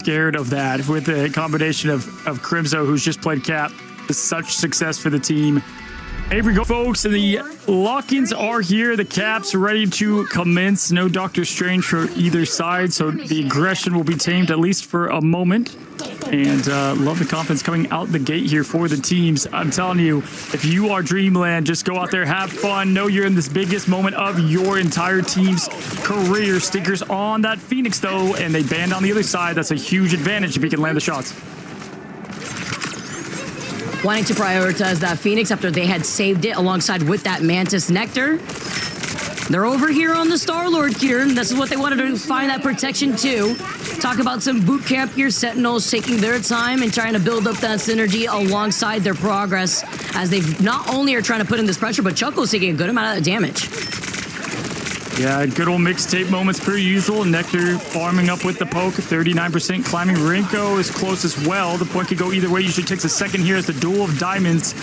scared of that with the combination of Crimzo, who's just played Cap. Such success for the team. Here we go, folks, and the lock-ins are here. The Caps ready to commence. No Doctor Strange for either side, so the aggression will be tamed at least for a moment. And love the confidence coming out the gate here for the teams. I'm telling you, if you are DreamLand, just go out there, have fun. Know you're in this biggest moment of your entire team's career. Stinkers on that Phoenix, though, and they banned on the other side. That's a huge advantage if he can land the shots. Wanting to prioritize that Phoenix after they had saved it alongside with that Mantis Nectar. They're over here on the Star-Lord here, and this is what they wanted to find that protection too. Talk about some boot camp here. Sentinels taking their time and trying to build up that synergy alongside their progress as they not only are trying to put in this pressure, but Chuckle's taking a good amount of damage. Yeah, good old mixtape moments per usual. Nectar farming up with the poke, 39% climbing. Rinko is close as well. The point could go either way. Usually takes a second here as the duel of diamonds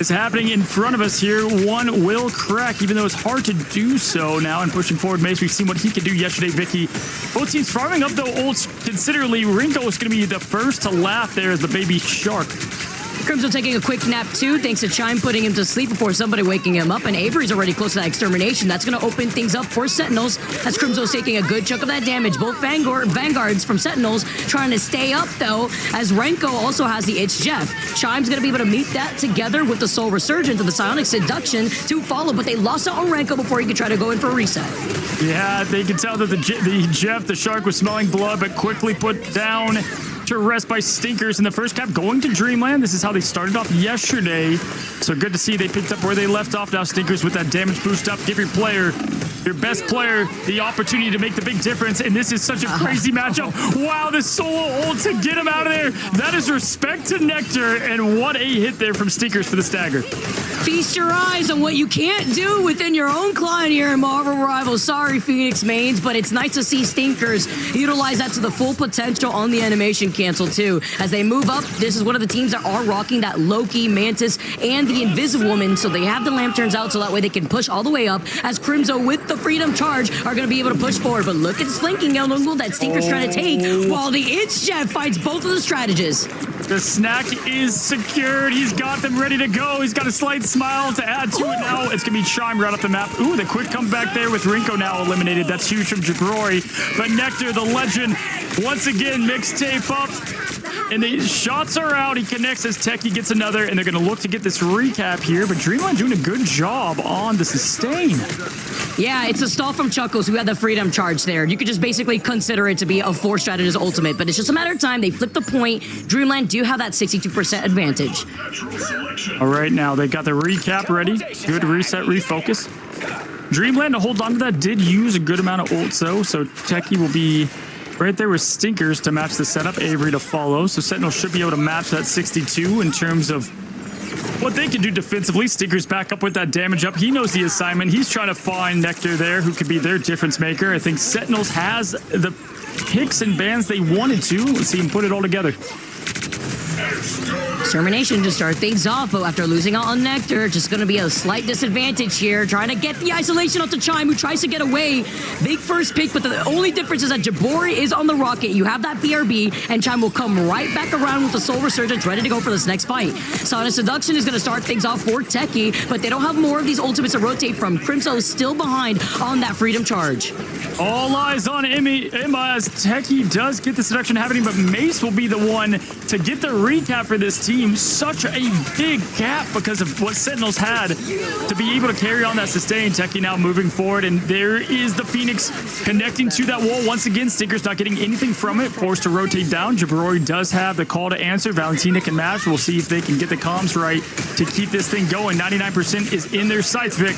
is happening in front of us here. One will crack, even though it's hard to do so now. And pushing forward, Mace, we've seen what he could do yesterday, Vicky. Both teams farming up, though, ults considerably. Rinko is going to be the first to laugh there as the baby shark. Crimson taking a quick nap too, thanks to Chime putting him to sleep before somebody waking him up, and Avery's already close to that extermination. That's going to open things up for Sentinels as Crimson's taking a good chunk of that damage. Both Vanguards from Sentinels trying to stay up though, as Renko also has the It's Jeff. Chime's going to be able to meet that together with the Soul Resurgence and the Psionic Seduction to follow, but they lost out on Renko before he could try to go in for a reset. Yeah, they can tell that the Jeff, the shark, was smelling blood, but quickly put down to rest by Stinkers in the first cap, going to DreamLand. This is how they started off yesterday. So good to see they picked up where they left off. Now Stinkers with that damage boost up. Give your player, your best player, the opportunity to make the big difference. And this is such a crazy matchup. Wow, the solo ult to get him out of there. That is respect to Nectar. And what a hit there from Stinkers for the stagger. Feast your eyes on what you can't do within your own client here in Marvel Rivals. Sorry, Phoenix mains, but it's nice to see Stinkers utilize that to the full potential on the animation cancel too. As they move up, this is one of the teams that are rocking that Loki, Mantis, and the Invisible Woman, so they have the lanterns out so that way they can push all the way up, as Crimzo with the Freedom Charge are going to be able to push forward. But look at slinking angle that Stinker's trying to take, while the It's Jet fights both of the strategists. The snack is secured. He's got them ready to go. He's got a slight smile to add to it now. It's going to be Chime right off the map. Ooh, the quick comeback there with Rinko now eliminated. That's huge from Jabroi. But Nectar, the legend, once again, mixtape up. And the shots are out. He connects as Techie gets another, and they're going to look to get this recap here. But DreamLand doing a good job on the sustain. Yeah, it's a stall from Chuckles, who had the Freedom Charge there. You could just basically consider it to be a 4-strategist ultimate, but it's just a matter of time. They flip the point. DreamLand do have that 62% advantage. All right, now they got the recap ready. Good reset, refocus. DreamLand, to hold on to that, did use a good amount of ults, though, so Techie will be right there with Stinkers to match the setup, Avery to follow. So Sentinel should be able to match that 62 in terms of what they can do defensively. Stinkers back up with that damage up. He knows the assignment. He's trying to find Nectar there, who could be their difference maker. I think Sentinels has the picks and bans they wanted to. Let's see him put it all together. Extermination to start things off, but after losing out on Nectar, just going to be a slight disadvantage here. Trying to get the isolation out to Chime, who tries to get away. Big first pick, but the only difference is that Jabori is on the rocket. You have that BRB, and Chime will come right back around with the Soul Resurgence, ready to go for this next fight. Sonic Seduction is going to start things off for Techie, but they don't have more of these ultimates to rotate from. Crimso still behind on that Freedom Charge. All eyes on Emma as Techie does get the seduction happening, but Mace will be the one to get the recap for this team. Such a big gap because of what Sentinels had to be able to carry on that sustain. Techie now moving forward, and there is the Phoenix connecting to that wall once again. Stinker's not getting anything from it, forced to rotate down. Jabroi does have the call to answer. Valentina can match. We'll see if they can get the comms right to keep this thing going. 99% is in their sights, Vic.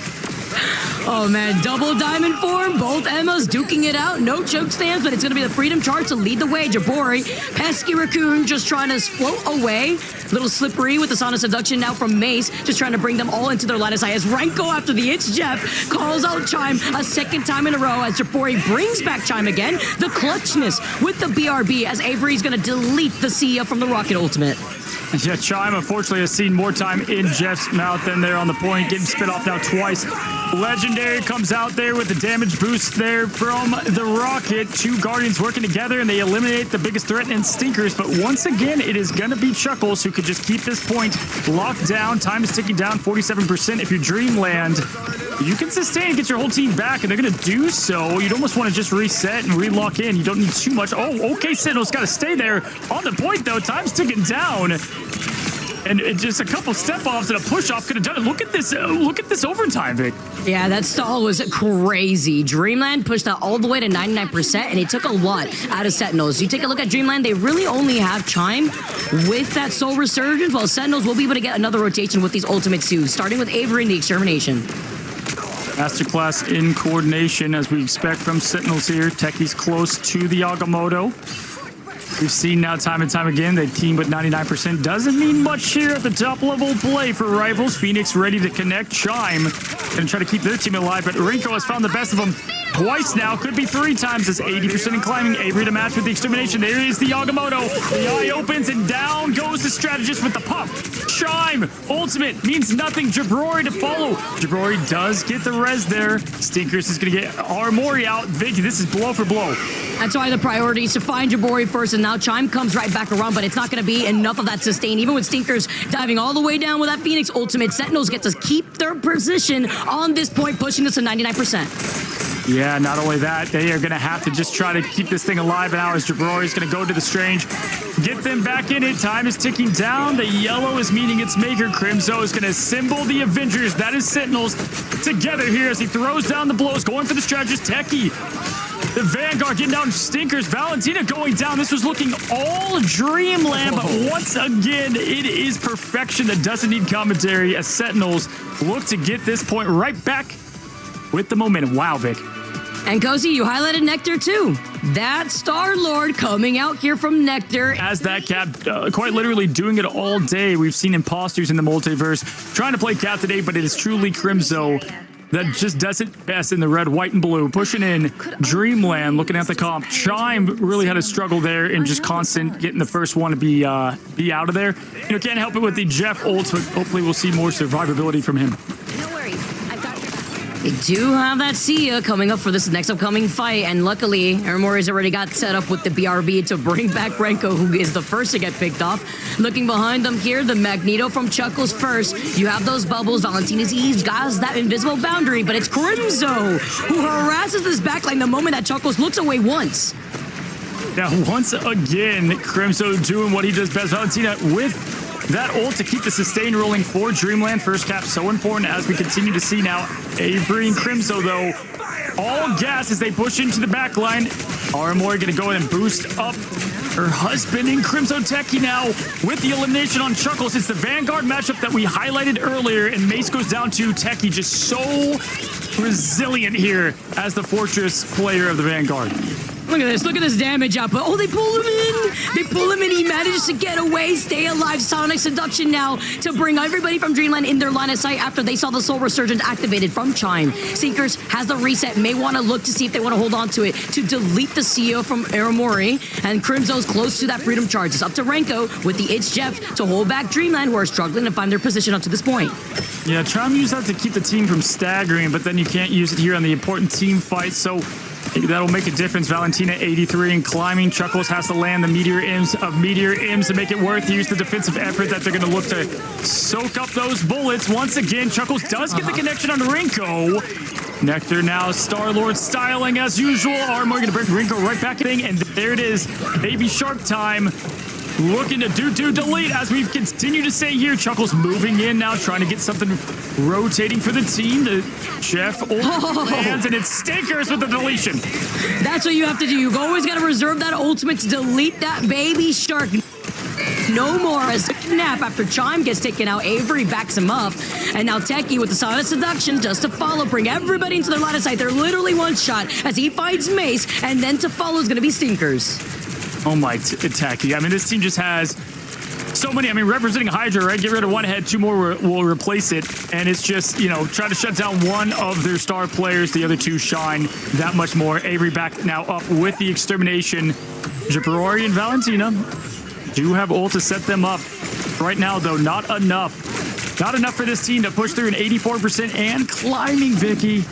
Oh man, double diamond form, both Emmas duking it out, no choke stands, but it's going to be the Freedom Charge to lead the way. Jabori, pesky raccoon just trying to float away. Little slippery with the Sonic Seduction now from Mace, just trying to bring them all into their line of sight as Renko after the It's Jeff calls out Chime a second time in a row as Jabori brings back Chime again. The clutchness with the BRB as Avery's going to delete the Sia from the Rocket Ultimate. Yeah, Chime unfortunately has seen more time in Jeff's mouth than there on the point, getting spit off now twice. Legend Legendary comes out there with the damage boost there from the Rocket. Two Guardians working together, and they eliminate the biggest threat in Stinkers. But once again, it is going to be Chuckles who could just keep this point locked down. Time is ticking down, 47%. If you're DreamLand, you can sustain and get your whole team back, and they're going to do so. You'd almost want to just reset and re-lock in. You don't need too much. Oh, okay, Sentinel's got to stay there. On the point, though, time's ticking down. And just a couple step-offs and a push-off could have done it. Look at this overtime, Vic. Yeah, that stall was crazy. DreamLand pushed that all the way to 99%, and it took a lot out of Sentinels. You take a look at DreamLand, they really only have Chime with that Soul Resurgence, while Sentinels will be able to get another rotation with these ultimates too, starting with Avery and the Extermination. Masterclass in coordination, as we expect from Sentinels here. Techie's close to the Agamotto. We've seen now time and time again, they team with 99%. Doesn't mean much here at the top level play for Rivals. Phoenix ready to connect. Chime gonna try to keep their team alive, but Rinko has found the best of them twice now. Could be 3 times. As 80% in climbing. Avery to match with the Extermination. There is the Agamotto. The eye opens and down goes the Strategist with the pop. Chime ultimate means nothing. Jabrori to follow. Jabrori does get the res there. Stinkers is gonna get Armori out. Vicky, this is blow for blow. That's why the priority is to find Jabori first, and now Chime comes right back around, but it's not going to be enough of that sustain. Even with Stinkers diving all the way down with that Phoenix ultimate, Sentinels get to keep their position on this point, pushing this to 99%. Yeah, not only that, they are going to have to just try to keep this thing alive now as Jabori is going to go to the Strange. Get them back in it. Time is ticking down. The yellow is meeting its maker. Crimzo is going to symbol the Avengers. That is Sentinels together here as he throws down the blows, going for the Strategist. Techie. The Vanguard getting down Stinkers. Valentina going down. This was looking all DreamLand, but once again, it is perfection that doesn't need commentary as Sentinels look to get this point right back with the momentum. Wow, Vic. And Cozy, you highlighted Nectar too. That Star-Lord coming out here from Nectar. As that Cap, quite literally doing it all day. We've seen imposters in the multiverse trying to play Cap today, but it is truly Crimzo that just does it best in the red, white, and blue. Pushing in DreamLand, looking at the comp. Chime really had a struggle there and just constant getting the first one to be out of there. You know, can't help it with the Jeff ult, but hopefully we'll see more survivability from him. No worries. I've got your back. They do have that Sia coming up for this next upcoming fight, and luckily, Aramori's already got set up with the BRB to bring back Renko, who is the first to get picked off. Looking behind them here, the Magneto from Chuckles first. You have those bubbles. Valentina's Eve has that invisible boundary, but it's Crimzo who harasses this backline the moment that Chuckles looks away once. Now, once again, Crimzo doing what he does best. Valentina with that ult to keep the sustain rolling for DreamLand. First cap so important as we continue to see now. Avery and Crimzo, though, all gas as they push into the back line. Aramori going to go in and boost up her husband in Crimzo Techie now with the elimination on Chuckles. It's the Vanguard matchup that we highlighted earlier, and Mace goes down to Techie, just so resilient here as the Fortress player of the Vanguard. Look at this damage output. Oh, they pull him in. They pull him in. He manages to get away, stay alive. Sonic Seduction now to bring everybody from DreamLand in their line of sight after they saw the Soul Resurgence activated from Chime. Stinkers has the reset, may want to look to see if they want to hold on to it to delete the CEO from Aramori. And Crimzo's close to that Freedom Charge. It's up to Renko with the It's Jeff to hold back DreamLand, who are struggling to find their position up to this point. Yeah, Chime used that to keep the team from staggering, but then you can't use it here on the important team fight, so that'll make a difference. Valentina 83 and climbing. Chuckles has to land the Meteor Imps to make it worth. Use the defensive effort that they're going to look to soak up those bullets. Once again, Chuckles does get the connection on Rinko. Nectar now, Star-Lord styling as usual. Armor going to bring Rinko right back in, and there it is. Baby Shark time. Looking to delete as we've continued to say here. Chuckles moving in now, trying to get something rotating for the team. The Jeff lands, and it's Stinkers with the deletion. That's what you have to do. You've always got to reserve that ultimate to delete that Baby Shark. No more as a snap after Chime gets taken out. Avery backs him up. And now Techie with the Sonic Seduction just to follow. Bring everybody into their line of sight. They're literally one shot as he finds Mace. And then to follow is going to be Stinkers. Oh my, Techie. I mean, this team just has so many. I mean, representing Hydra, right? Get rid of one head, 2 more will replace it. And it's just, you know, try to shut down one of their star players. The other 2 shine that much more. Avery back now up with the Extermination. Jabrori and Valentina do have ult to set them up. Right now, though, not enough. Not enough for this team to push through an 84% and climbing, Vicky.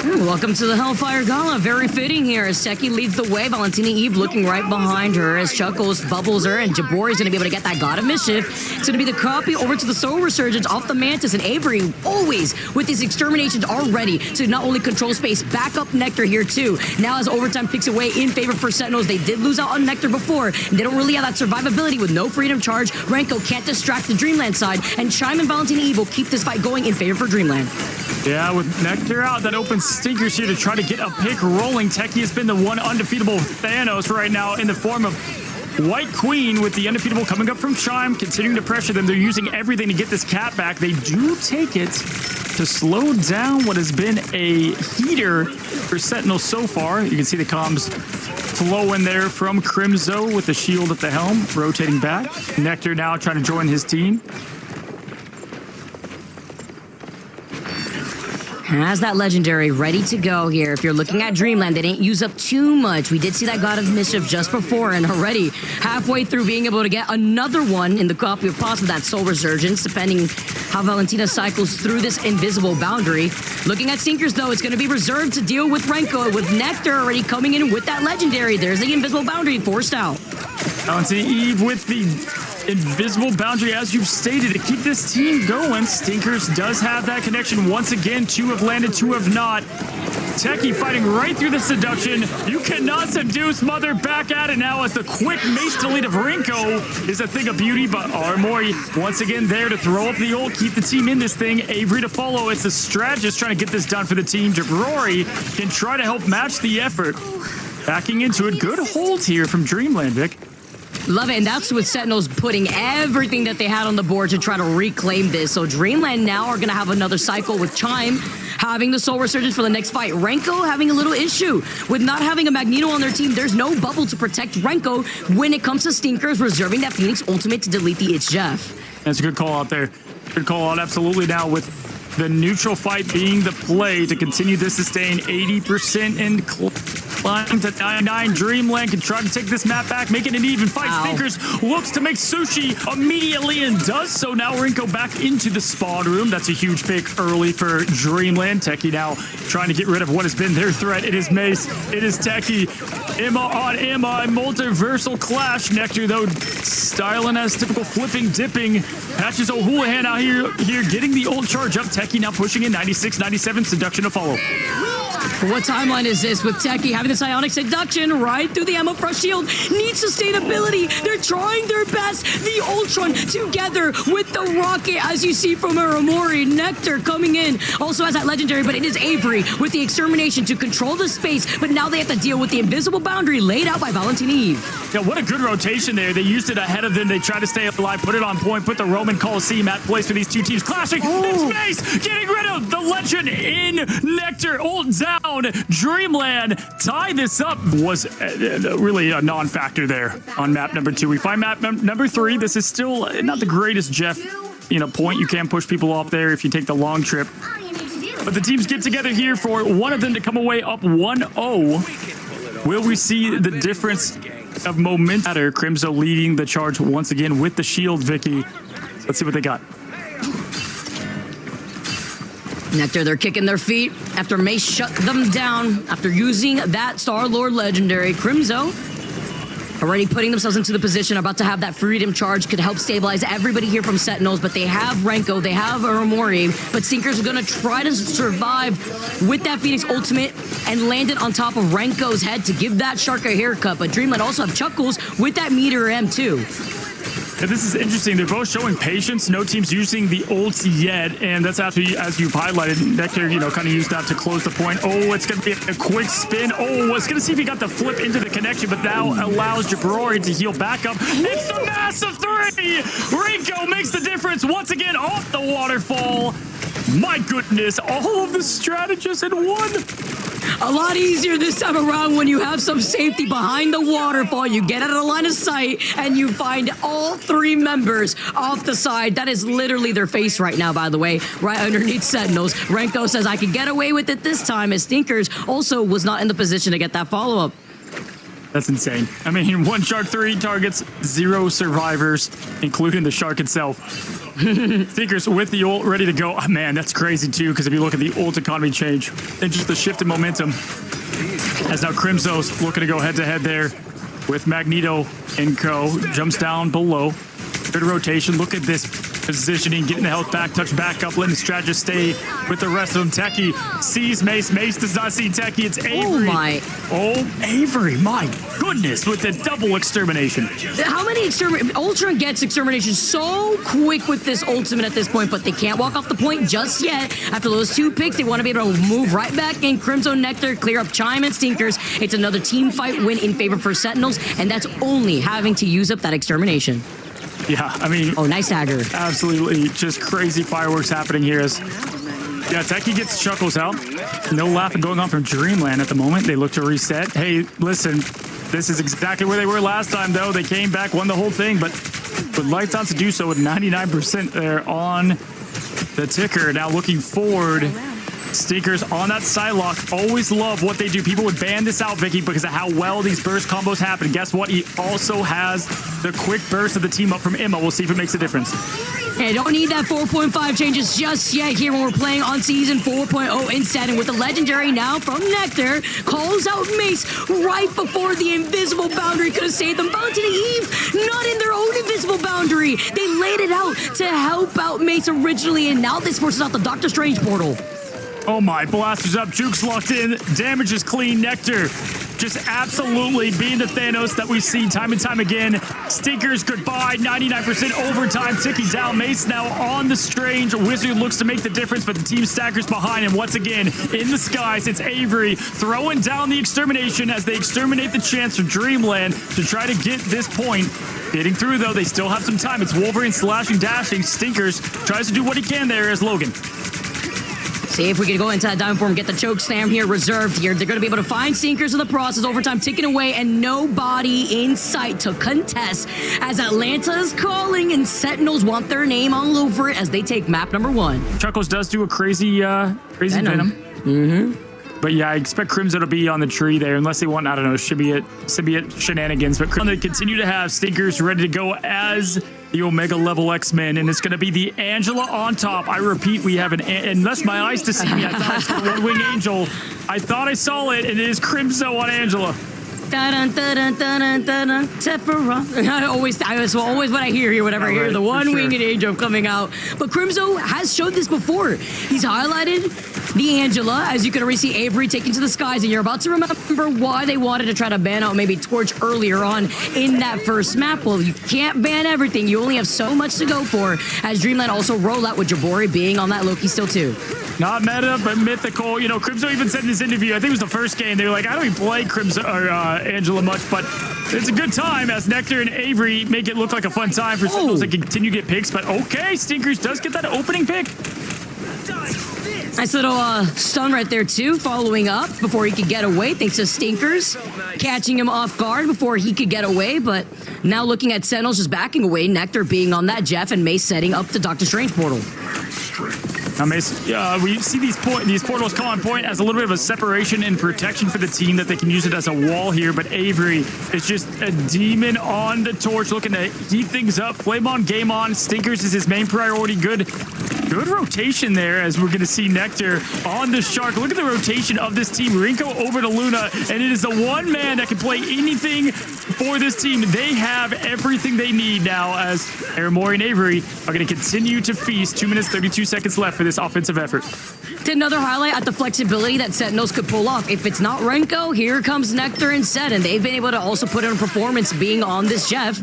Welcome to the Hellfire Gala. Very fitting here as Techie leads the way. Valentina Eve looking right behind her as Chuckles bubbles her, and Jabori's going to be able to get that God of Mischief. It's going to be the copy over to the Soul Resurgence off the Mantis, and Avery always with his exterminations all ready to not only control space, back up Nectar here too. Now as overtime picks away in favor for Sentinels, they did lose out on Nectar before, and they don't really have that survivability with no freedom charge. Renko can't distract the DreamLand side, and Chime and Valentina Eve will keep this fight going in favor for DreamLand. Yeah, with Nectar out, that opens Stinkers here to try to get a pick rolling. Techie has been the one undefeatable Thanos right now in the form of White Queen, with the undefeatable coming up from Chime, continuing to pressure them. They're using everything to get this cat back. They do take it to slow down what has been a heater for Sentinel so far. You can see the comms flowing there from Crimzo with the shield at the helm, rotating back. Nectar now trying to join his team. Has that legendary ready to go here. If you're looking at DreamLand, they didn't use up too much. We did see that God of Mischief just before, and already halfway through being able to get another one in the copy of possible that Soul Resurgence, depending how Valentina cycles through this invisible boundary. Looking at Sinkers, though, it's going to be reserved to deal with Renko, with Nectar already coming in with that legendary. There's the invisible boundary forced out. Valentina Eve with the invisible boundary, as you've stated, to keep this team going. Stinkers does have that connection once again. Two have landed, two have not. Techie fighting right through the seduction. You cannot seduce Mother, back at it now as the quick mace delete of Renko is a thing of beauty, but Armory once again there to throw up the ult, keep the team in this thing. Avery to follow. It's the strategist trying to get this done for the team. Jabrori can try to help match the effort. Backing into it. Good hold here from DreamLand, Vic. Love it, and that's with Sentinels putting everything that they had on the board to try to reclaim this. So DreamLand now are going to have another cycle with Chime having the Soul Resurgence for the next fight. Renko having a little issue with not having a Magneto on their team. There's no bubble to protect Renko when it comes to Stinkers, reserving that Phoenix ultimate to delete the It's Jeff. That's a good call out there. Good call out, absolutely. Now with the neutral fight being the play to continue this sustain 80% and climb to 99. DreamLand can try to take this map back, make it an even fight. Wow. Stinkers looks to make Sushi immediately and does so. Now Renko back into the spawn room. That's a huge pick early for DreamLand. Techie now trying to get rid of what has been their threat. It is Mace. It is Techie. Emma on Emma. Multiversal clash. Nectar, though, styling as typical flipping, dipping. Patches O'Houlihan out here getting the ult charge up. Techie now pushing in 96, 97. Seduction to follow. What timeline is this with Techie having this Ionic Seduction right through the Ammo Frost Shield? Needs sustainability. They're trying their best. The Ultron together with the Rocket, as you see from Aramori. Nectar coming in. Also has that legendary, but it is Avery with the Extermination to control the space. But now they have to deal with the invisible boundary laid out by Valentina Eve. Yeah, what a good rotation there. They used it ahead of them. They tried to stay alive, put it on point, put the Roman Coliseum at place for these two teams clashing. It's Mace getting rid of the legend in Nectar. Ult down. DreamLand tie this up was really a non-factor there on map number 2. We find map number 3. This is still not the greatest Jeff, point. You can push people off there if you take the long trip. But the teams get together here for one of them to come away up 1-0. Will we see the difference of momentum? Crimzo leading the charge once again with the shield, Vicky. Let's see what they got. Nectar, they're kicking their feet after Mace shut them down after using that Star-Lord legendary. Crimzo already putting themselves into the position, about to have that freedom charge, could help stabilize everybody here from Sentinels, but they have Renko, they have Aramori, but Sinkers are going to try to survive with that Phoenix ultimate and land it on top of Renko's head to give that shark a haircut, but DreamLand also have Chuckles with that Meteor M2. Yeah, this is interesting. They're both showing patience. No team's using the ult yet, and that's after, as you've highlighted, Nectar, kind of used that to close the point. Oh, it's going to be a quick spin. Oh, it's going to see if he got the flip into the connection, but now allows Jabrori to heal back up. It's the massive 3! Renko makes the difference once again off the waterfall. My goodness, all of the strategists in one. A lot easier this time around when you have some safety behind the waterfall. You get out of the line of sight and you find all 3 members off the side. That is literally their face right now, by the way, right underneath Sentinels. Renko says, I can get away with it this time, as Stinkers also was not in the position to get that follow-up. That's insane. I mean, one shark, 3 targets, 0 survivors, including the shark itself. Stinkers with the ult ready to go. Oh, man, that's crazy too, because if you look at the ult economy change and just the shift in momentum, as now Crimzo's looking to go head-to-head there with Magneto and co. Jumps down below. Good rotation. Look at this positioning, getting the health back, touch back up, letting the strategist stay with the rest of them. Techie sees Mace. Mace does not see Techie. It's Avery. Oh, my. Oh, Avery. My goodness, with the double extermination. How many Ultron gets extermination so quick with this ultimate at this point, but they can't walk off the point just yet. After those 2 picks, they want to be able to move right back in. Crimson Nectar, clear up Chime and Stinkers. It's another team fight win in favor for Sentinels, and that's only having to use up that extermination. Yeah, I mean... Oh, nice dagger. Absolutely just crazy fireworks happening here as... Yeah, Techie gets Chuckles out. No laughing going on from Dreamland at the moment. They look to reset. Hey, listen, this is exactly where they were last time, though. They came back, won the whole thing, but with lights on to do so with 99% there on the ticker. Now looking forward... Stinkers on that Psylocke. Always love what they do. People would ban this out, Vicky, because of how well these burst combos happen. And guess what? He also has the quick burst of the team up from Emma. We'll see if it makes a difference. Yeah, don't need that 4.5 changes just yet here when we're playing on season 4.0 instead. And with the legendary now from Nectar, calls out Mace right before the invisible boundary could have saved them. Bound to the Eve, not in their own invisible boundary. They laid it out to help out Mace originally, and now this forces out the Doctor Strange portal. Oh my, blasters up, Jukes locked in, damage is clean. Nectar just absolutely being the Thanos that we see time and time again. Stinkers goodbye, 99% overtime, ticking down. Mace now on the Strange. Wizard looks to make the difference, but the team staggers behind, and once again, in the skies, it's Avery throwing down the extermination as they exterminate the chance for Dreamland to try to get this point. Getting through, though, they still have some time. It's Wolverine slashing, dashing. Stinkers tries to do what he can there as Logan. See if we can go into that diamond form, get the choke slam here reserved here. They're going to be able to find Stinkers in the process. Overtime ticking away and nobody in sight to contest as Atlanta is calling and Sentinels want their name all over it as they take map number 1. Chuckles does do a crazy Venom. Mm-hmm. But yeah, I expect Crimson to be on the tree there unless they want, I don't know, symbiote shenanigans. But Crimson continue to have Stinkers ready to go as the Omega level X-Men, and it's going to be the Angela on top. I repeat, we have unless my eyes deceive me, I thought I saw One Wing Angel. I thought I saw it, and it is Crimson on Angela. Always what I hear here, whenever I hear the one-winged angel coming out. But Crimzo has showed this before. He's highlighted the Angela, as you can already see Avery taking to the skies, and you're about to remember why they wanted to try to ban out maybe Torch earlier on in that first map. Well, you can't ban everything. You only have so much to go for, as Dreamland also roll out with Jabori being on that Loki still too. Not meta, but mythical. You know, Crimson even said in his interview, I think it was the first game, they were like, I don't even play Crimson or Angela much, but it's a good time as Nectar and Avery make it look like a fun time for Sentinels to continue to get picks. But okay, Stinkers does get that opening pick. Nice little stun right there too, following up before he could get away, thanks to Stinkers catching him off guard before he could get away. But now looking at Sentinels just backing away, Nectar being on that Jeff, and Mace setting up the Doctor Strange portal. Now, Mace, we see these portals come on point as a little bit of a separation and protection for the team, that they can use it as a wall here. But Avery is just a demon on the torch, looking to heat things up. Flame on, game on. Stinkers is his main priority. Good rotation there, as we're going to see Nectar on the Shark. Look at the rotation of this team. Rinko over to Luna, and it is the one man that can play anything for this team. They have everything they need now, as Aramori and Avery are going to continue to feast. 2 minutes, 32 seconds left for this offensive effort. Another highlight at the flexibility that Sentinels could pull off. If it's not Renko, here comes Nectar instead, and they've been able to also put in a performance being on this Jeff.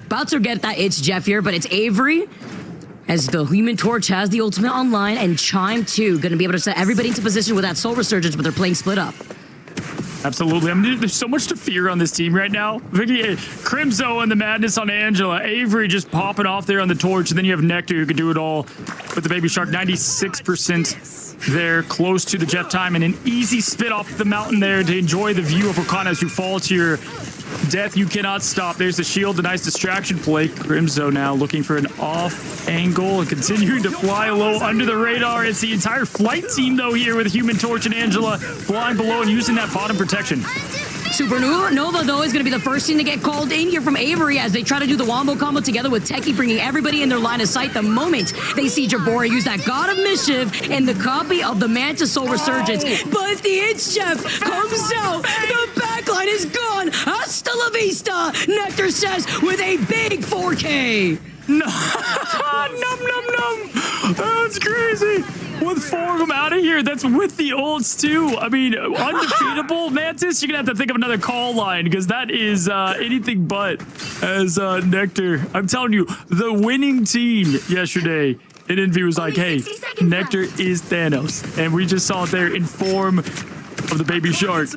About to get that it's Jeff here, but it's Avery, as the Human Torch has the ultimate online, and Chime too, going to be able to set everybody into position with that Soul Resurgence, but they're playing split up. Absolutely. I mean, there's so much to fear on this team right now. Vicky, Crimzo and the madness on Angela. Avery just popping off there on the torch, and then you have Nectar who can do it all with the Baby Shark. 96% there, close to the jet time, and an easy spit off the mountain there to enjoy the view of Wakanda as you fall to your death. You cannot stop. There's the shield, a nice distraction play. Crimzo now looking for an off angle and continuing to fly low under the radar. It's the entire flight team, though, here with Human Torch and Angela flying below and using that bottom protection. Supernova, though, is going to be the first team to get called in here from Avery as they try to do the wombo combo together with Techie, bringing everybody in their line of sight the moment they see Jabora use that God of Mischief and the copy of the Mantis Soul Resurgence. But the It's Chef comes out. The backline is gone. Hasta la vista, Nectar says with a big 4K. No. Num. That's crazy. With 4 of them out of here, that's with the ults too. I mean, undefeatable Mantis. You're gonna have to think of another call line because that is anything but as Nectar. I'm telling you, the winning team yesterday in Envy was like, "Hey, Nectar is Thanos," and we just saw it there in form of the baby shark.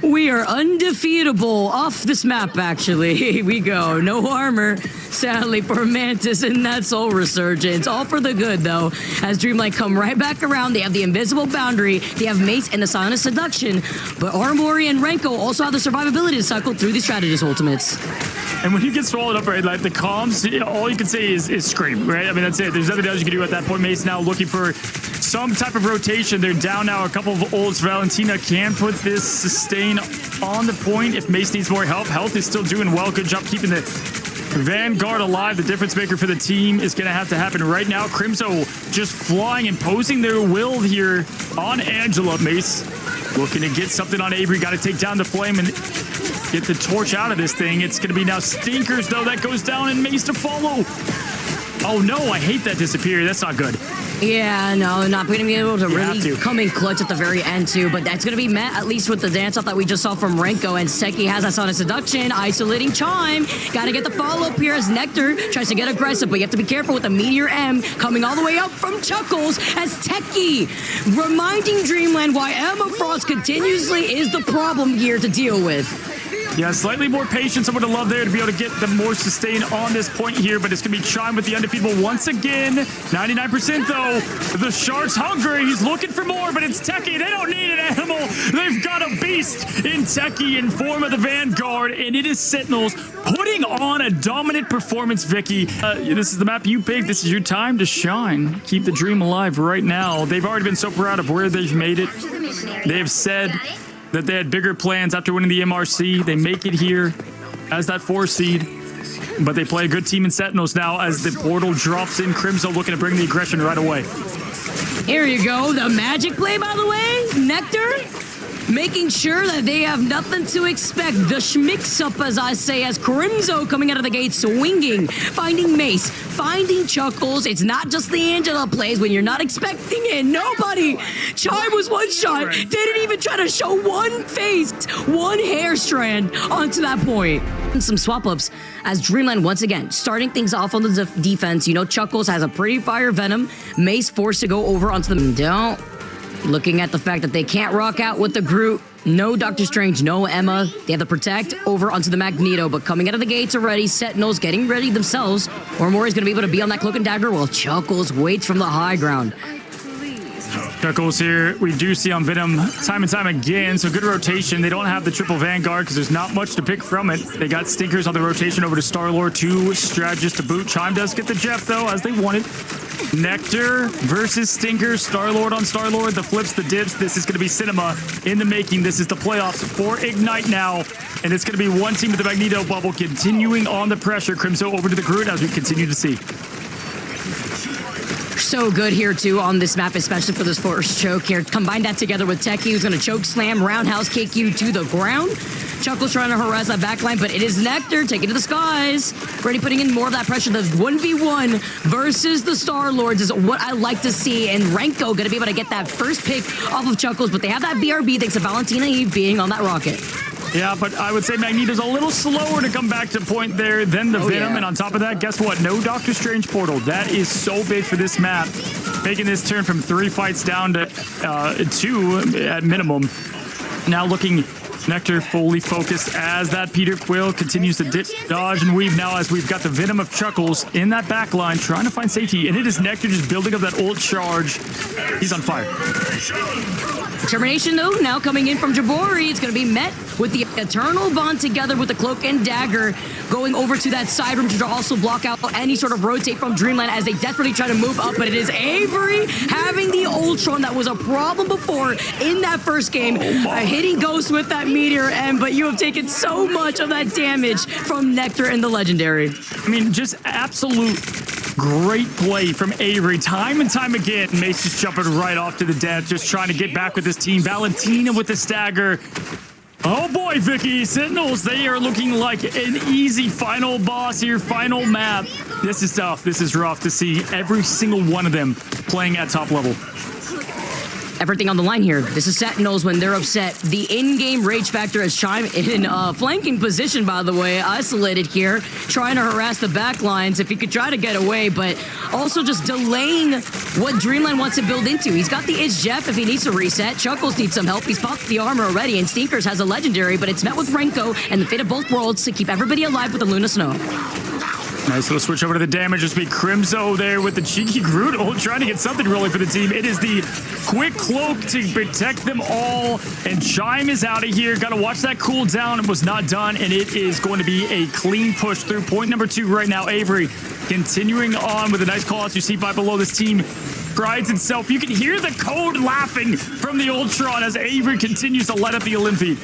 We are undefeatable off this map, actually. Here we go. No armor, sadly, for Mantis and that Soul Resurgence. All for the good, though. As DreamLand come right back around, they have the Invisible Boundary, they have Mace and the Silent Seduction, but Armori and Renko also have the survivability to cycle through these Strategist ultimates. And when you get swallowed up, right, like the comms, all you can say is scream, right? I mean, that's it. There's nothing else you can do at that point. Mace now looking for some type of rotation. They're down now a couple of ults. Valentina can put this sustain on the point if Mace needs more help. Health is still doing well. Good job keeping the Vanguard alive. The difference maker for the team is going to have to happen right now. Crimso just flying, imposing their will here on Angela. Mace looking to get something on Avery. Got to take down the flame and get the torch out of this thing. It's going to be now Stinkers, though. That goes down and Mace to follow. Oh, no. I hate that disappear. That's not good. Yeah, no, not going to be able to really come in clutch at the very end, too. But that's going to be met, at least with the dance-off that we just saw from Renko. And Seki has that Sonic Seduction, isolating Chime. Got to get the follow-up here as Nectar tries to get aggressive. But you have to be careful with the Meteor M coming all the way up from Chuckles as Techie reminding DreamLand why Emma Frost continuously is the problem here to deal with. Yeah, slightly more patience. I would have loved there to be able to get the more sustain on this point here, but it's going to be Chime with the undefeatable once again. 99% though. The Shark's hungry. He's looking for more, but it's Techie. They don't need an animal. They've got a beast in Techie in form of the Vanguard, and it is Sentinels putting on a dominant performance, Vicky. This is the map you picked. This is your time to shine. Keep the dream alive right now. They've already been so proud of where they've made it. They have said that they had bigger plans after winning the MRC. They make it here as that 4 seed, but they play a good team in Sentinels now as the portal drops in. Crimson looking to bring the aggression right away. Here you go. The magic play, by the way. Nectar making sure that they have nothing to expect. The schmix-up, as I say, as Crimzo coming out of the gate swinging, finding Mace, finding Chuckles. It's not just the Angela plays when you're not expecting it. Nobody. Chime was one shot. Didn't even try to show one face, one hair strand onto that point. And some swap-ups as DreamLand once again starting things off on the defense. You know, Chuckles has a pretty fire Venom. Mace forced to go over onto the... Don't. Looking at the fact that they can't rock out with the Groot. No Doctor Strange, no Emma. They have the Protect over onto the Magneto, but coming out of the gates already, Sentinels getting ready themselves. Ormori's going to be able to be on that Cloak and Dagger while Chuckles waits from the high ground. Chuckles here, we do see on Venom time and time again, so good rotation. They don't have the triple Vanguard because there's not much to pick from it. They got Stinkers on the rotation over to Star-Lord, 2 strategists to boot. Chime does get the Jeff, though, as they wanted. Nectar versus Stinker. Star-Lord on Star-Lord. The flips, the dips. This is going to be cinema in the making. This is the playoffs for Ignite now. And it's going to be one team with the Magneto bubble continuing on the pressure. Crimso over to the Groot as we continue to see. So good here, too, on this map, especially for this first choke here. Combine that together with Techie, who's going to choke slam, roundhouse kick you to the ground. Chuckles trying to harass that backline, but it is Nectar taking to the skies. Ready putting in more of that pressure. The 1v1 versus the Star-Lords is what I like to see. And Renko going to be able to get that first pick off of Chuckles, but they have that BRB thanks to Valentina Eve being on that rocket. Yeah, but I would say Magneto's a little slower to come back to point there than the Venom. Yeah. And on top of that, guess what? No Doctor Strange portal. That is so big for this map. Making this turn from 3 fights down to 2 at minimum. Now looking Nectar fully focused as that Peter Quill continues to dip, dodge, and weave now as we've got the Venom of Chuckles in that back line trying to find safety. And it is Nectar just building up that ult charge. He's on fire. Determination, though, now coming in from Jabori. It's going to be met with the Eternal Bond together with the Cloak and Dagger going over to that side room to also block out any sort of rotate from DreamLand as they desperately try to move up. But it is Avery having the Ultron that was a problem before in that first game, hitting Ghost with that Meteor M. But you have taken so much of that damage from Nectar and the Legendary. I mean, just absolute great play from Avery. Time and time again, Mace just jumping right off to the death, just trying to get back with his team. Valentina with the stagger. Oh boy, Vicky, Sentinels, they are looking like an easy final boss here, final map. This is tough. This is rough to see every single one of them playing at top level. Everything on the line here. This is Sentinels when they're upset. The in-game rage factor has Chime in flanking position, by the way, isolated here, trying to harass the back lines if he could try to get away, but also just delaying what DreamLand wants to build into. He's got the Itch Jeff if he needs to reset. Chuckles needs some help. He's popped the armor already, and Stinkers has a legendary, but it's met with Renko and the fate of both worlds to keep everybody alive with the Luna Snow. Nice little switch over to the damage. Just be Crimzo there with the cheeky Groot. Oh, trying to get something really for the team. It is the quick cloak to protect them all. And Chime is out of here. Got to watch that cool down. It was not done. And it is going to be a clean push through point number 2 right now. Avery continuing on with a nice call out. You see by below this team prides itself. You can hear the code laughing from the Ultron as Avery continues to light up the Olympian.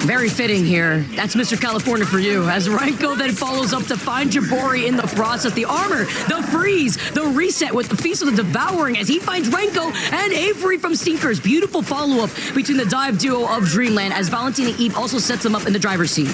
Very fitting here. That's Mr. California for you. As Renko then follows up to find Jabori in the process. The armor, the freeze, the reset with the Feast of the Devouring as he finds Renko and Avery from Stinkers. Beautiful follow-up between the dive duo of DreamLand as Valentina Eve also sets them up in the driver's seat.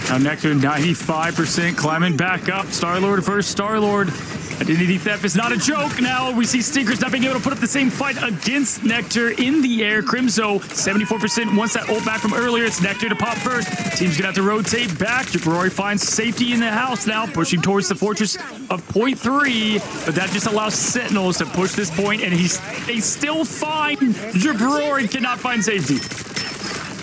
Now Nectar 95% climbing back up. Star-Lord first, Star-Lord. Identity theft is not a joke. Now we see Stinkers not being able to put up the same fight against Nectar in the air. Crimzo, 74% wants that ult back from earlier. It's Nectar to pop first. Team's gonna have to rotate back. Jabori finds safety in the house now, pushing towards the fortress of point 3. But that just allows Sentinels to push this point, and they still find Jabori cannot find safety.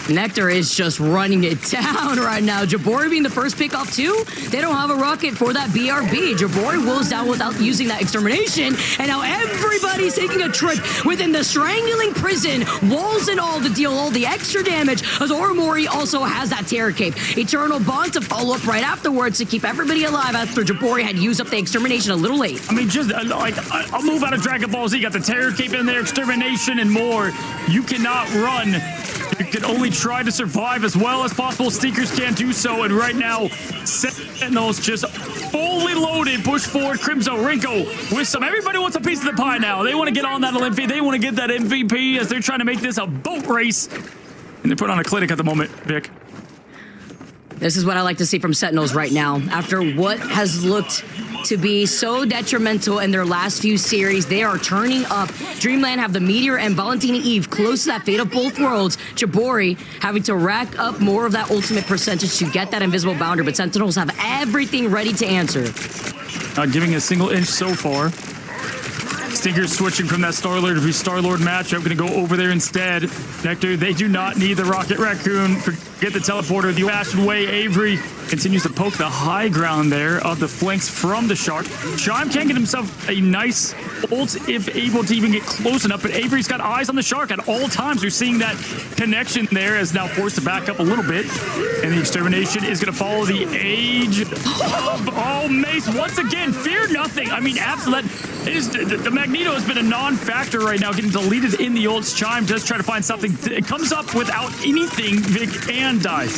Nectar is just running it down right now. Jabori being the first pick off too. They don't have a rocket for that BRB. Jabori wills down without using that extermination. And now everybody's taking a trip within the strangling prison. Walls and all to deal all the extra damage. As Oromori also has that terror cape. Eternal Bond to follow up right afterwards to keep everybody alive after Jabori had used up the extermination a little late. I mean, just like a move out of Dragon Ball Z. You got the terror cape in there, extermination and more. You cannot run. You can only try to survive as well as possible. Stinkers can't do so. And right now, Sentinels just fully loaded. Push forward. Crimzo, Renko with some. Everybody wants a piece of the pie now. They want to get on that Olympian. They want to get that MVP as they're trying to make this a boat race. And they're put on a clinic at the moment, Vic. This is what I like to see from Sentinels right now. After what has looked to be so detrimental in their last few series, they are turning up. DreamLand have the Meteor and Valentina Eve close to that fate of both worlds. Jabori having to rack up more of that ultimate percentage to get that invisible boundary, but Sentinels have everything ready to answer. Not giving a single inch so far. Stinkers switching from that Star-Lord to Star-Lord matchup. Going to go over there instead. Nectar, they do not need the Rocket Raccoon. Forget the teleporter. The old-fashioned way. Avery continues to poke the high ground there of the flanks from the Shark. Chime can get himself a nice ult if able to even get close enough, but Avery's got eyes on the Shark at all times. We're seeing that connection there is now forced to back up a little bit, and the extermination is going to follow the age of Mace once again. Fear nothing. I mean, absolutely. It is the Magneto has been a non-factor right now, getting deleted in the ults. Chime does try to find something. It comes up without anything, Vic, and dies.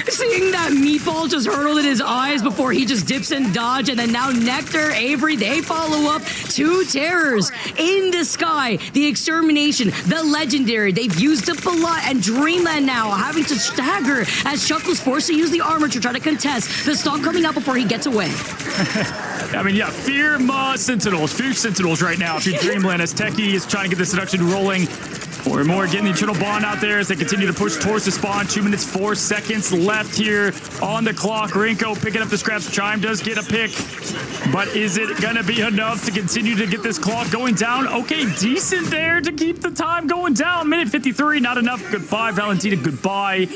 Seeing that meatball just hurtle in his eyes before he just dips and dodge, and then now Nectar, Avery, they follow up. 2 terrors in the sky. The extermination, the legendary. They've used up a lot, and DreamLand now having to stagger as Chuckle's forced to use the armor to try to contest the stalk coming out before he gets away. I mean, yeah, fear Sentinels right now. If you're DreamLand, as Techie is trying to get the seduction rolling. More and more getting the Eternal Bond out there as they continue to push towards the spawn. 2 minutes, 4 seconds left here on the clock. Renko picking up the scraps. Chime does get a pick. But is it going to be enough to continue to get this clock going down? Okay, decent there to keep the time going down. Minute 53, not enough. Goodbye, Valentina. Goodbye.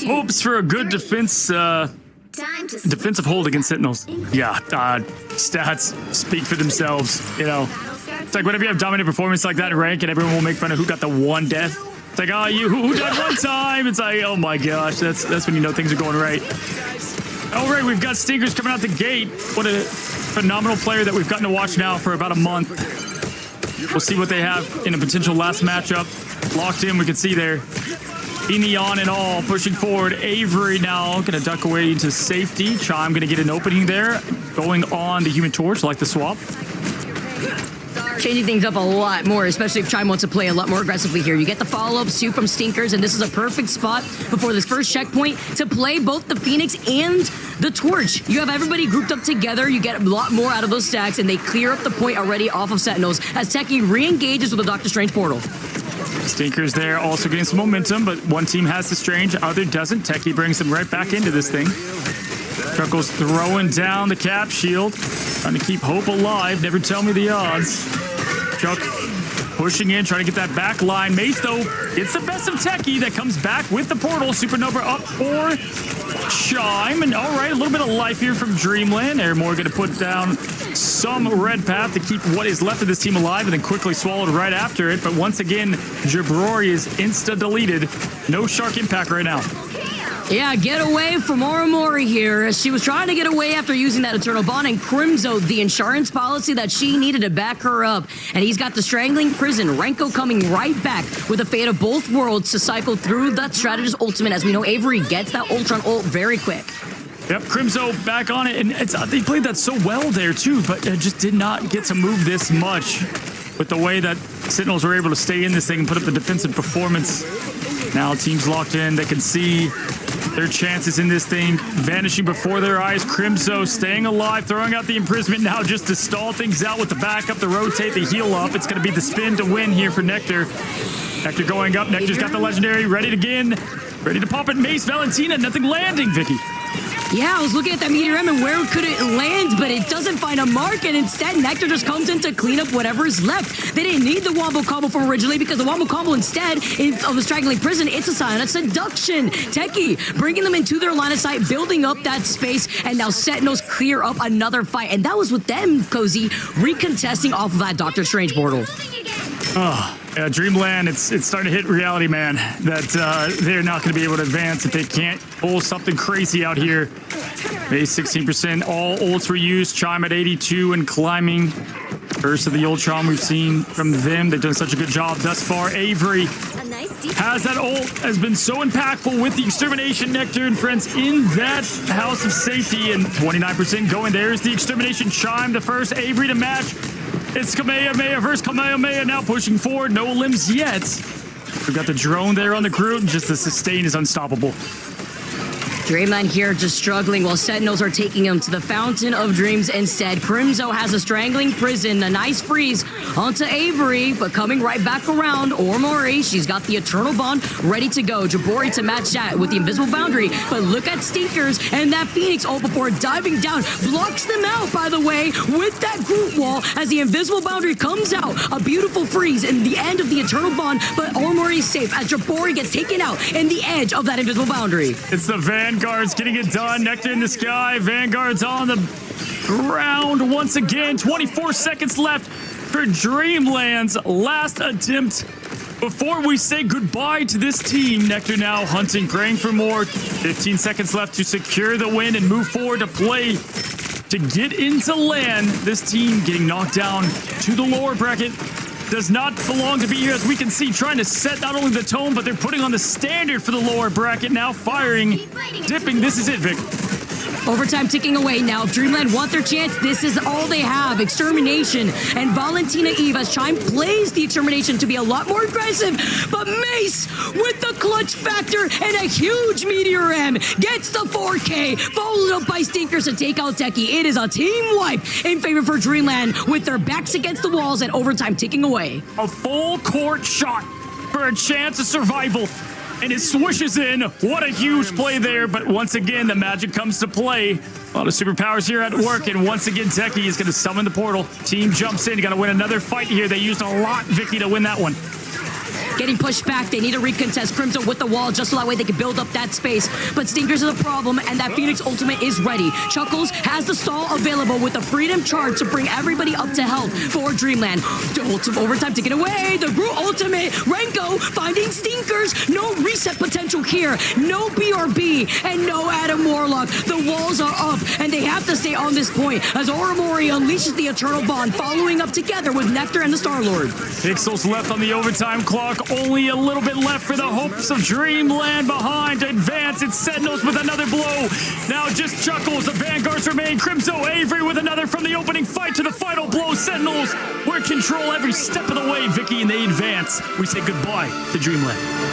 Hopes for a good defense. Defensive hold against Sentinels. Yeah, stats speak for themselves, you know. It's like whenever you have dominant performance like that in rank and everyone will make fun of who got the one death. It's like, oh, who died one time? It's like, oh my gosh, that's when you know things are going right. All right, we've got Stinkers coming out the gate. What a phenomenal player that we've gotten to watch now for about a month. We'll see what they have in a potential last matchup. Locked in, we can see there. Neon and all, pushing forward. Avery now going to duck away into safety. Chime going to get an opening there. Going on the Human Torch, like the swap. Changing things up a lot more, especially if Chime wants to play a lot more aggressively here. You get the follow-up suit from Stinkers, and this is a perfect spot before this first checkpoint to play both the Phoenix and the Torch. You have everybody grouped up together. You get a lot more out of those stacks, and they clear up the point already off of Sentinels as Techie re-engages with the Doctor Strange portal. Stinkers there also getting some momentum, but one team has the Strange, other doesn't. Techie brings them right back into this thing. Truckle's throwing down the cap shield, trying to keep hope alive. Never tell me the odds. Chuck pushing in, trying to get that back line. Mace, though, gets the best of Techie that comes back with the portal. Supernova up for Chime. And all right, a little bit of life here from DreamLand. Airmore going to put down some red path to keep what is left of this team alive and then quickly swallowed right after it. But once again, Jabrori is insta-deleted. No shark impact right now. Yeah, get away from Orimori here. She was trying to get away after using that Eternal Bond, and Crimzo, the insurance policy that she needed to back her up. And he's got the Strangling Prison. Renko coming right back with a fate of both worlds to cycle through that Strategist ultimate. As we know, Avery gets that Ultron ult very quick. Yep, Crimzo back on it, and they played that so well there too, but just did not get to move this much with the way that Sentinels were able to stay in this thing and put up the defensive performance. Now teams locked in, they can see their chances in this thing vanishing before their eyes. Crimzo staying alive, throwing out the imprisonment now just to stall things out with the backup, the rotate, the heal up. It's going to be the spin to win here for Nectar. Nectar going up, Nectar's got the legendary, ready to begin, ready to pop it. Mace, Valentina, nothing landing, Vicky. Yeah, I was looking at that Meteor M and where could it land, but it doesn't find a mark, and instead Nectar just comes in to clean up whatever is left. They didn't need the Wombo combo from originally because the Wombo combo instead of the Strangling Prison, it's a sign of seduction. Techie bringing them into their line of sight, building up that space, and now Sentinels clear up another fight. And that was with them, Cozy, recontesting off of that Doctor Strange portal. Yeah, DreamLand, it's starting to hit reality, man, that they're not going to be able to advance if they can't pull something crazy out here. Base 16%, all ults were used. Chime at 82 and climbing. First of the Ultron we've seen from them. They've done such a good job thus far. Avery has that ult, has been so impactful with the Extermination. Nectar and friends in that house of safety, and 29% going. There's the Extermination. Chime the first, Avery to match. It's Kamehameha versus Kamehameha now pushing forward. No limbs yet. We've got the drone there on the crew. Just the sustain is unstoppable. DreamLand here just struggling while Sentinels are taking him to the Fountain of Dreams instead. Crimzo has a Strangling Prison, a nice freeze onto Avery, but coming right back around. Orimori, she's got the Eternal Bond ready to go. Jabori to match that with the Invisible Boundary, but look at Stinkers and that Phoenix ult before diving down. Blocks them out, by the way, with that group wall as the Invisible Boundary comes out. A beautiful freeze in the end of the Eternal Bond, but Orimori is safe as Jabori gets taken out in the edge of that Invisible Boundary. It's the Vanguard's getting it done. Nectar in the sky. Vanguard's on the ground once again. 24 seconds left for DreamLand's last attempt before we say goodbye to this team. Nectar now hunting, praying for more. 15 seconds left to secure the win and move forward to play to get into land. This team getting knocked down to the lower bracket does not belong to be here, as we can see, trying to set not only the tone, but they're putting on the standard for the lower bracket. Now firing, dipping. This is it, Vic. Overtime ticking away now. If DreamLand want their chance, this is all they have. Extermination and Valentina Eve as Chime plays the Extermination to be a lot more aggressive. But Mace with the clutch factor and a huge Meteor M gets the 4K, followed up by Stinkers to take out Techie. It is a team wipe in favor for DreamLand with their backs against the walls and overtime ticking away. A full court shot for a chance of survival. And it swooshes in. What a huge play there. But once again, the magic comes to play. A lot of superpowers here at work. And once again, Techie is going to summon the portal. Team jumps in. You got to win another fight here. They used a lot, Vicky, to win that one. getting pushed back. They need to recontest Crimson with the wall just so that way they can build up that space. But Stinkers is a problem, and that Phoenix ultimate is ready. Chuckles has the stall available with the Freedom Charge to bring everybody up to health for Dreamland. Overtime to get away. The Root ultimate. Renko finding Stinkers. No reset potential here. No BRB and no Adam Warlock. The walls are up, and they have to stay on this point as Oromori unleashes the Eternal Bond, following up together with Nectar and the Star-Lord. Pixels left on the overtime clock. Only a little bit left for the hopes of Dreamland behind to advance. It's Sentinels with another blow. Now just Chuckles. The Vanguards remain. Crimzo Avery with another from the opening fight to the final blow. Sentinels were in control every step of the way, Vicky, and they advance. We say goodbye to Dreamland.